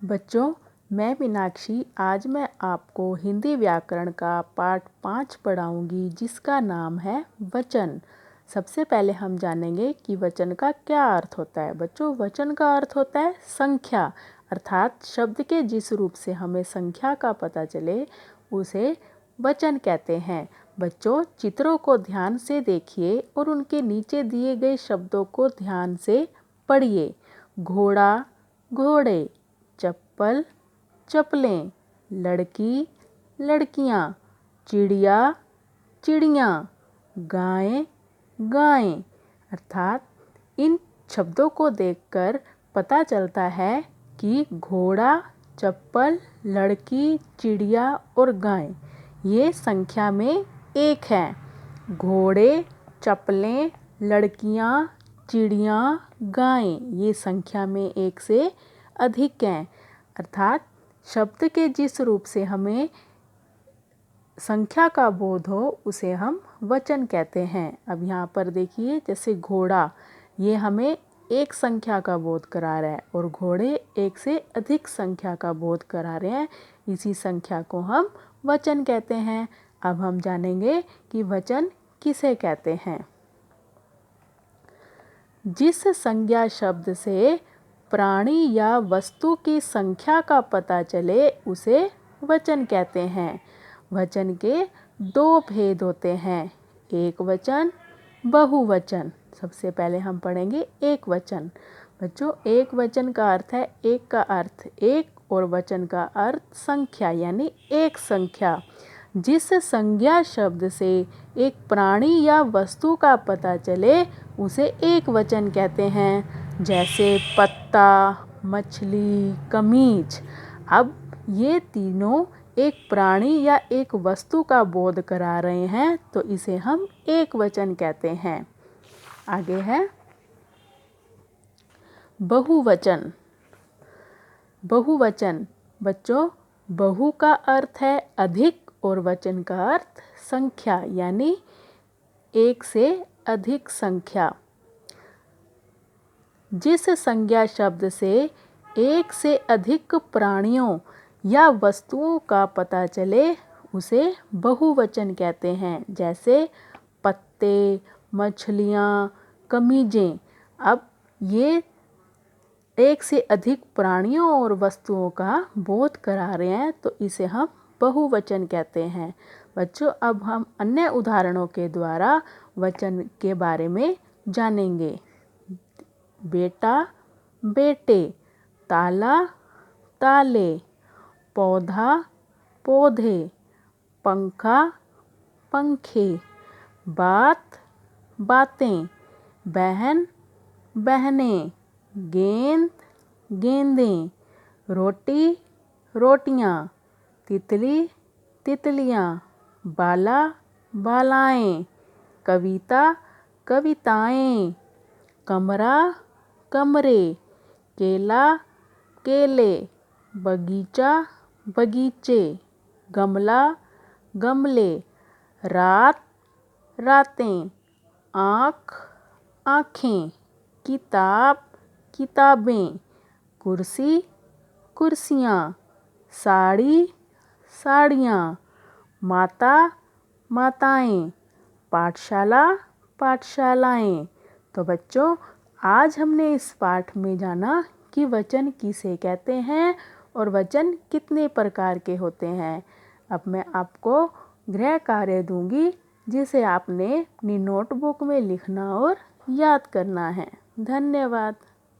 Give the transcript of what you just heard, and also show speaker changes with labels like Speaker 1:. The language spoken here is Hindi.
Speaker 1: बच्चों, मैं मीनाक्षी आज मैं आपको हिंदी व्याकरण का पाठ 5 पढ़ाऊंगी जिसका नाम है वचन। सबसे पहले हम जानेंगे कि वचन का क्या अर्थ होता है। बच्चों, वचन का अर्थ होता है संख्या, अर्थात शब्द के जिस रूप से हमें संख्या का पता चले उसे वचन कहते हैं। बच्चों, चित्रों को ध्यान से देखिए और उनके नीचे दिए गए शब्दों को ध्यान से पढ़िए। घोड़ा, घोड़े, चप्पल, चप्पलें, लड़की, लड़कियाँ, चिड़िया, चिड़ियाँ, गाय, गायें। अर्थात इन शब्दों को देखकर पता चलता है कि घोड़ा, चप्पल, लड़की, चिड़िया और गाय ये संख्या में एक हैं। घोड़े, चप्पलें, लड़कियाँ, चिड़ियाँ, गायें ये संख्या में एक से अधिक हैं। अर्थात शब्द के जिस रूप से हमें संख्या का बोध हो उसे हम वचन कहते हैं। अब यहाँ पर देखिए, जैसे घोड़ा, ये हमें एक संख्या का बोध करा रहा है और घोड़े एक से अधिक संख्या का बोध करा रहे हैं। इसी संख्या को हम वचन कहते हैं। अब हम जानेंगे कि वचन किसे कहते हैं। जिस संज्ञा शब्द से प्राणी या वस्तु की संख्या का पता चले उसे वचन कहते हैं। वचन के दो भेद होते हैं, एक वचन, बहुवचन। सबसे पहले हम पढ़ेंगे एक वचन। बच्चों, एक वचन का अर्थ है एक का अर्थ एक और वचन का अर्थ संख्या यानी एक संख्या। जिस संज्ञा शब्द से एक प्राणी या वस्तु का पता चले उसे एक वचन कहते हैं। जैसे पत्ता, मछली, कमीज। अब ये तीनों एक प्राणी या एक वस्तु का बोध करा रहे हैं तो इसे हम एक वचन कहते हैं। आगे है बहुवचन। बहुवचन। बच्चों, बहु का अर्थ है अधिक और वचन का अर्थ संख्या यानी एक से अधिक संख्या। जिस संज्ञा शब्द से एक से अधिक प्राणियों या वस्तुओं का पता चले उसे बहुवचन कहते हैं। जैसे पत्ते, मछलियाँ, कमीजें। अब ये एक से अधिक प्राणियों और वस्तुओं का बोध करा रहे हैं तो इसे हम बहुवचन कहते हैं। बच्चों, अब हम अन्य उदाहरणों के द्वारा वचन के बारे में जानेंगे। बेटा, बेटे, ताला, ताले, पौधा, पौधे, पंखा, पंखे, बात, बातें, बहन, बहनें, गेंद, गेंदें, रोटी, रोटियां, तितली, तितलियां, बाला, बालाएं, कविता, कविताएं, कमरा, कमरे, केला, केले, बगीचा, बगीचे, गमला, गमले, रात, रातें, आँख, आँखें, किताब, किताबें, कुर्सी, कुर्सियाँ, साड़ी, साड़ियाँ, माता, माताएं, पाठशाला, पाठशालाएं। तो बच्चों, आज हमने इस पाठ में जाना कि वचन किसे कहते हैं और वचन कितने प्रकार के होते हैं। अब मैं आपको गृह कार्य दूंगी जिसे आपने अपनी नोटबुक में लिखना और याद करना है। धन्यवाद।